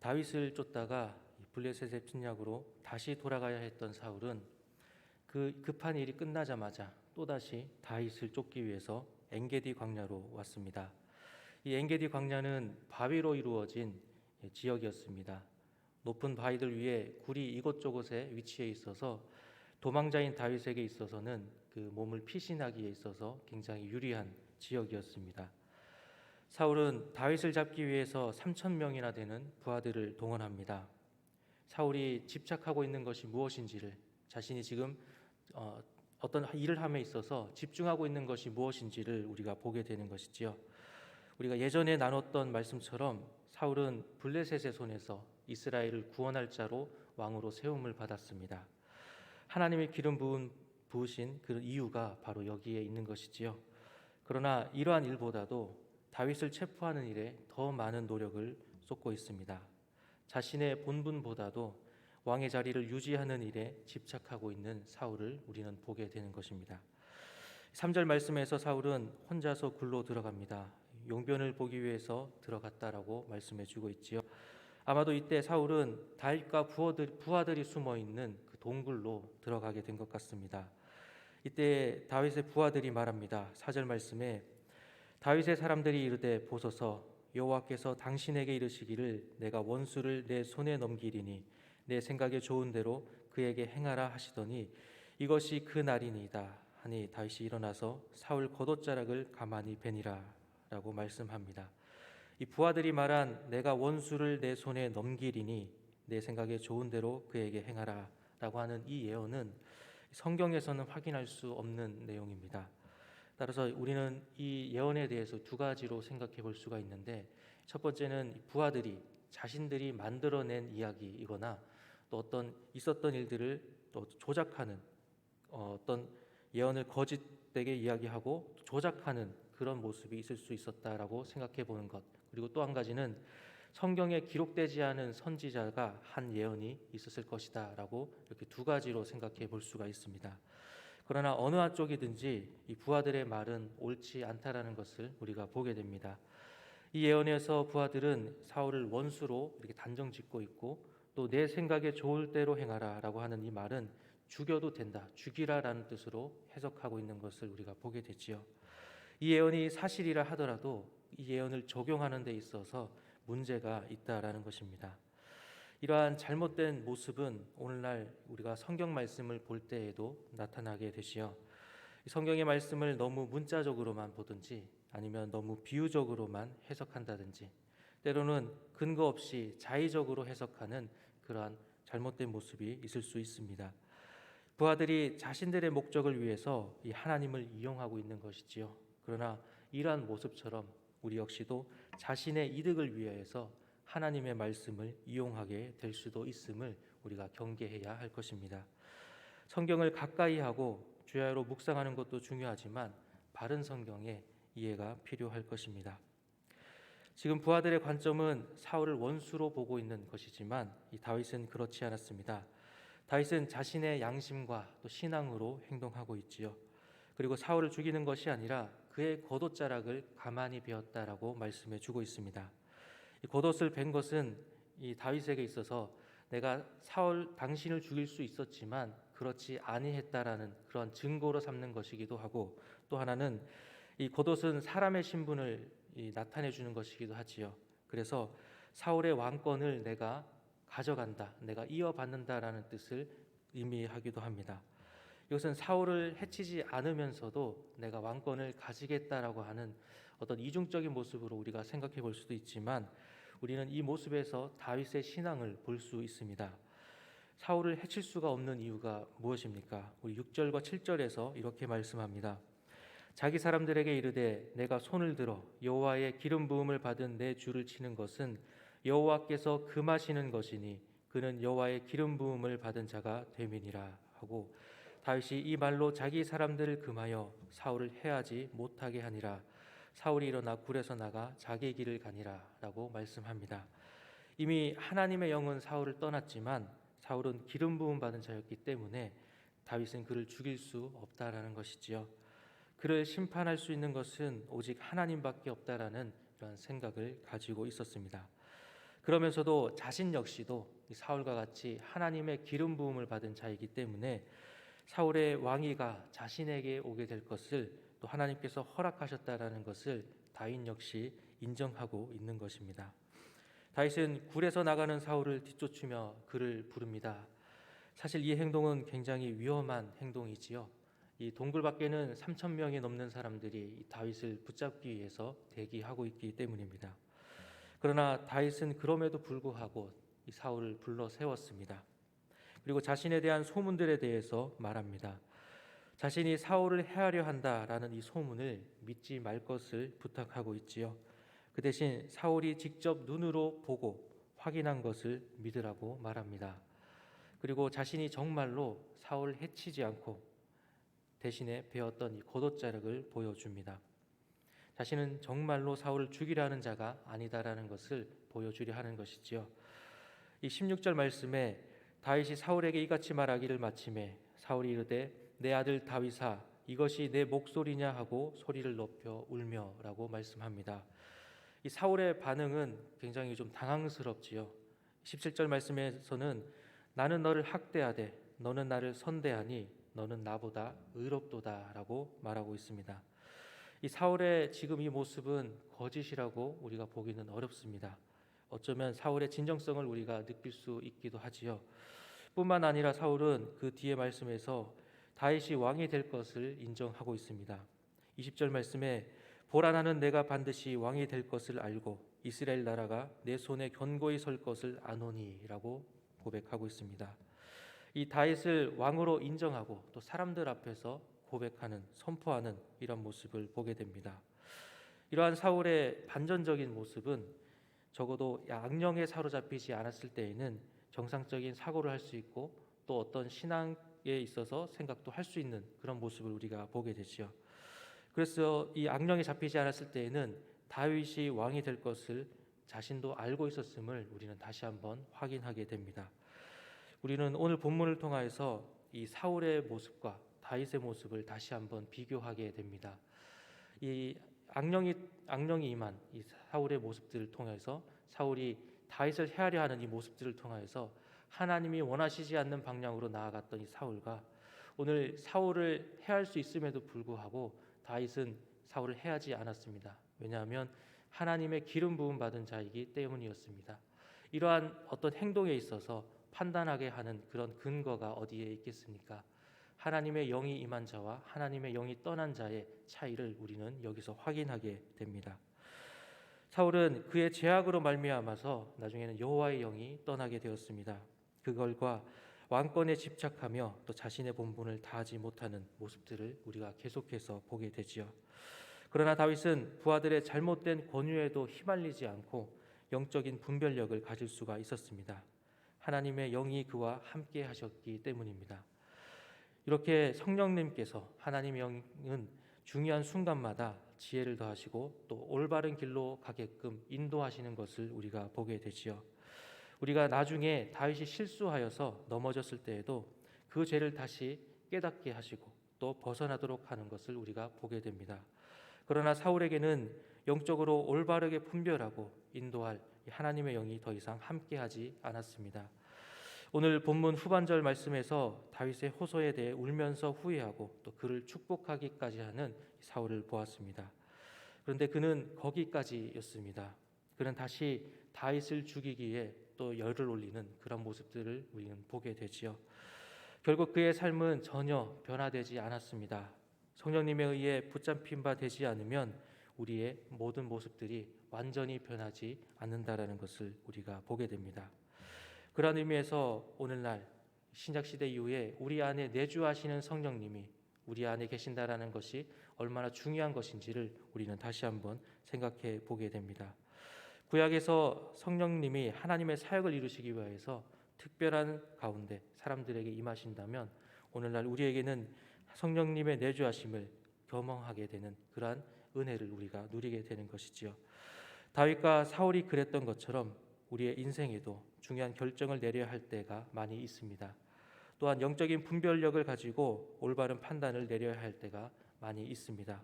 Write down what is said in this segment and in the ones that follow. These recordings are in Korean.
다윗을 쫓다가 블레셋의 침략으로 다시 돌아가야 했던 사울은 그 급한 일이 끝나자마자 또다시 다윗을 쫓기 위해서 엔게디 광야로 왔습니다. 이 엔게디 광야는 바위로 이루어진 지역이었습니다. 높은 바위들 위에 굴이 이곳저곳에 위치해 있어서 도망자인 다윗에게 있어서는 그 몸을 피신하기에 있어서 굉장히 유리한 지역이었습니다. 사울은 다윗을 잡기 위해서 3,000명이나 되는 부하들을 동원합니다. 사울이 집착하고 있는 것이 무엇인지를, 자신이 지금 어떤 일을 함에 있어서 집중하고 있는 것이 무엇인지를 우리가 보게 되는 것이지요. 우리가 예전에 나눴던 말씀처럼 사울은 블레셋의 손에서 이스라엘을 구원할 자로 왕으로 세움을 받았습니다. 하나님의 기름 부으신 그 이유가 바로 여기에 있는 것이지요. 그러나 이러한 일보다도 다윗을 체포하는 일에 더 많은 노력을 쏟고 있습니다. 자신의 본분보다도 왕의 자리를 유지하는 일에 집착하고 있는 사울을 우리는 보게 되는 것입니다. 3절 말씀에서 사울은 혼자서 굴로 들어갑니다. 용변을 보기 위해서 들어갔다라고 말씀해 주고 있지요. 아마도 이때 사울은 다윗과 부하들이 숨어 있는 그 동굴로 들어가게 된 것 같습니다. 이때 다윗의 부하들이 말합니다. 4절 말씀에 다윗의 사람들이 이르되 보소서, 여호와께서 당신에게 이르시기를 내가 원수를 내 손에 넘기리니 내 생각에 좋은 대로 그에게 행하라 하시더니 이것이 그 날이니이다 하니 다윗이 일어나서 사울 겉옷자락을 가만히 베니라 라고 말씀합니다. 이 부하들이 말한 내가 원수를 내 손에 넘기리니 내 생각에 좋은 대로 그에게 행하라 라고 하는 이 예언은 성경에서는 확인할 수 없는 내용입니다. 따라서 우리는 이 예언에 대해서 두 가지로 생각해 볼 수가 있는데, 첫 번째는 부하들이 자신들이 만들어낸 이야기이거나 또 어떤 있었던 일들을 또 조작하는 어떤 예언을 거짓되게 이야기하고 조작하는 그런 모습이 있을 수 있었다라고 생각해 보는 것. 그리고 또 한 가지는 성경에 기록되지 않은 선지자가 한 예언이 있었을 것이다라고 이렇게 두 가지로 생각해 볼 수가 있습니다. 그러나 어느 한쪽이든지 이 부하들의 말은 옳지 않다라는 것을 우리가 보게 됩니다. 이 예언에서 부하들은 사울을 원수로 이렇게 단정짓고 있고, 또 내 생각에 좋을 대로 행하라라고 하는 이 말은 죽여도 된다, 죽이라라는 뜻으로 해석하고 있는 것을 우리가 보게 되지요. 이 예언이 사실이라 하더라도 이 예언을 적용하는 데 있어서 문제가 있다라는 것입니다. 이러한 잘못된 모습은 오늘날 우리가 성경 말씀을 볼 때에도 나타나게 되시어 성경의 말씀을 너무 문자적으로만 보든지 아니면 너무 비유적으로만 해석한다든지 때로는 근거 없이 자의적으로 해석하는 그러한 잘못된 모습이 있을 수 있습니다. 부하들이 자신들의 목적을 위해서 이 하나님을 이용하고 있는 것이지요. 그러나 이러한 모습처럼 우리 역시도 자신의 이득을 위하여서 하나님의 말씀을 이용하게 될 수도 있음을 우리가 경계해야 할 것입니다. 성경을 가까이 하고 주야로 묵상하는 것도 중요하지만 바른 성경의 이해가 필요할 것입니다. 지금 부하들의 관점은 사울을 원수로 보고 있는 것이지만 이 다윗은 그렇지 않았습니다. 다윗은 자신의 양심과 또 신앙으로 행동하고 있지요. 그리고 사울을 죽이는 것이 아니라 그의 겉옷자락을 가만히 베었다라고 말씀해 주고 있습니다. 이 겉옷을 벤 것은 이 다윗에게 있어서 내가 사울 당신을 죽일 수 있었지만 그렇지 아니했다라는 그런 증거로 삼는 것이기도 하고, 또 하나는 이 겉옷은 사람의 신분을 나타내 주는 것이기도 하지요. 그래서 사울의 왕권을 내가 가져간다, 내가 이어받는다라는 뜻을 의미하기도 합니다. 이것은 사울을 해치지 않으면서도 내가 왕권을 가지겠다라고 하는 어떤 이중적인 모습으로 우리가 생각해 볼 수도 있지만 우리는 이 모습에서 다윗의 신앙을 볼 수 있습니다. 사울을 해칠 수가 없는 이유가 무엇입니까? 우리 6절과 7절에서 이렇게 말씀합니다. 자기 사람들에게 이르되 내가 손을 들어 여호와의 기름 부음을 받은 내 주를 치는 것은 여호와께서 금하시는 것이니 그는 여호와의 기름 부음을 받은 자가 됨이니라 하고, 다윗이 이 말로 자기 사람들을 금하여 사울을 해하지 못하게 하니라. 사울이 일어나 굴에서 나가 자기 길을 가니라 라고 말씀합니다. 이미 하나님의 영은 사울을 떠났지만 사울은 기름 부음 받은 자였기 때문에 다윗은 그를 죽일 수 없다라는 것이지요. 그를 심판할 수 있는 것은 오직 하나님밖에 없다라는 이런 생각을 가지고 있었습니다. 그러면서도 자신 역시도 이 사울과 같이 하나님의 기름 부음을 받은 자이기 때문에 사울의 왕위가 자신에게 오게 될 것을 또 하나님께서 허락하셨다라는 것을 다윗 역시 인정하고 있는 것입니다. 다윗은 굴에서 나가는 사울을 뒤쫓으며 그를 부릅니다. 사실 이 행동은 굉장히 위험한 행동이지요. 이 동굴 밖에는 3천 명이 넘는 사람들이 이 다윗을 붙잡기 위해서 대기하고 있기 때문입니다. 그러나 다윗은 그럼에도 불구하고 이 사울을 불러 세웠습니다. 그리고 자신에 대한 소문들에 대해서 말합니다. 자신이 사울을 해하려 한다라는 이 소문을 믿지 말 것을 부탁하고 있지요. 그 대신 사울이 직접 눈으로 보고 확인한 것을 믿으라고 말합니다. 그리고 자신이 정말로 사울을 해치지 않고 대신에 베었던 이 겉옷자락을 보여줍니다. 자신은 정말로 사울을 죽이려는 자가 아니다라는 것을 보여주려 하는 것이지요. 이 16절 말씀에 다윗이 사울에게 이같이 말하기를 마침에 사울이 이르되 내 아들 다윗아 이것이 내 목소리냐 하고 소리를 높여 울며라고 말씀합니다. 이 사울의 반응은 굉장히 좀 당황스럽지요. 17절 말씀에서는 나는 너를 학대하되 너는 나를 선대하니 너는 나보다 의롭도다라고 말하고 있습니다. 이 사울의 지금 이 모습은 거짓이라고 우리가 보기는 어렵습니다. 어쩌면 사울의 진정성을 우리가 느낄 수 있기도 하지요. 뿐만 아니라 사울은 그 뒤에 말씀에서 다윗이 왕이 될 것을 인정하고 있습니다. 20절 말씀에 보라 나는 내가 반드시 왕이 될 것을 알고 이스라엘 나라가 내 손에 견고히 설 것을 아노니라고 고백하고 있습니다. 이 다윗을 왕으로 인정하고 또 사람들 앞에서 고백하는 선포하는 이런 모습을 보게 됩니다. 이러한 사울의 반전적인 모습은 적어도 악령에 사로잡히지 않았을 때에는 정상적인 사고를 할 수 있고 또 어떤 신앙에 있어서 생각도 할 수 있는 그런 모습을 우리가 보게 되죠. 그래서 이 악령에 잡히지 않았을 때에는 다윗이 왕이 될 것을 자신도 알고 있었음을 우리는 다시 한번 확인하게 됩니다. 우리는 오늘 본문을 통하여서 이 사울의 모습과 다윗의 모습을 다시 한번 비교하게 됩니다. 이 악령이 임한 이 사울의 모습들을 통해서 사울이 다윗을 해하려 하는 이 모습들을 통하여서 하나님이 원하시지 않는 방향으로 나아갔던 이 사울과 오늘 사울을 해할 수 있음에도 불구하고 다윗은 사울을 해하지 않았습니다. 왜냐하면 하나님의 기름 부음 받은 자이기 때문이었습니다. 이러한 어떤 행동에 있어서 판단하게 하는 그런 근거가 어디에 있겠습니까? 하나님의 영이 임한 자와 하나님의 영이 떠난 자의 차이를 우리는 여기서 확인하게 됩니다. 사울은 그의 죄악으로 말미암아서 나중에는 여호와의 영이 떠나게 되었습니다. 그걸과 왕권에 집착하며 또 자신의 본분을 다하지 못하는 모습들을 우리가 계속해서 보게 되지요. 그러나 다윗은 부하들의 잘못된 권유에도 휘말리지 않고 영적인 분별력을 가질 수가 있었습니다. 하나님의 영이 그와 함께 하셨기 때문입니다. 이렇게 성령님께서 하나님의 영은 중요한 순간마다 지혜를 더하시고 또 올바른 길로 가게끔 인도하시는 것을 우리가 보게 되지요. 우리가 나중에 다윗이 실수하여서 넘어졌을 때에도 그 죄를 다시 깨닫게 하시고 또 벗어나도록 하는 것을 우리가 보게 됩니다. 그러나 사울에게는 영적으로 올바르게 분별하고 인도할 하나님의 영이 더 이상 함께하지 않았습니다. 오늘 본문 후반절 말씀에서 다윗의 호소에 대해 울면서 후회하고 또 그를 축복하기까지 하는 사울을 보았습니다. 그런데 그는 거기까지였습니다. 그는 다시 다윗을 죽이기에 또 열을 올리는 그런 모습들을 우리는 보게 되지요. 결국 그의 삶은 전혀 변화되지 않았습니다. 성령님에 의해 붙잡힌 바 되지 않으면 우리의 모든 모습들이 완전히 변하지 않는다라는 것을 우리가 보게 됩니다. 그런 의미에서 오늘날 신약시대 이후에 우리 안에 내주하시는 성령님이 우리 안에 계신다라는 것이 얼마나 중요한 것인지를 우리는 다시 한번 생각해 보게 됩니다. 구약에서 성령님이 하나님의 사역을 이루시기 위해서 특별한 가운데 사람들에게 임하신다면 오늘날 우리에게는 성령님의 내주하심을 경험하게 되는 그러한 은혜를 우리가 누리게 되는 것이지요. 다윗과 사울이 그랬던 것처럼 우리의 인생에도 중요한 결정을 내려야 할 때가 많이 있습니다. 또한 영적인 분별력을 가지고 올바른 판단을 내려야 할 때가 많이 있습니다.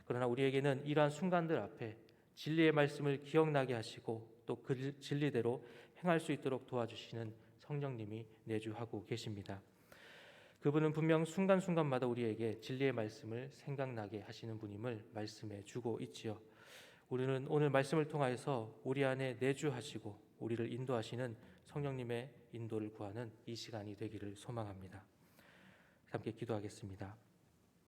그러나 우리에게는 이러한 순간들 앞에 진리의 말씀을 기억나게 하시고 또 그 진리대로 행할 수 있도록 도와주시는 성령님이 내주하고 계십니다. 그분은 분명 순간순간마다 우리에게 진리의 말씀을 생각나게 하시는 분임을 말씀해 주고 있지요. 우리는 오늘 말씀을 통하여서 우리 안에 내주하시고 우리를 인도하시는 성령님의 인도를 구하는 이 시간이 되기를 소망합니다. 함께 기도하겠습니다.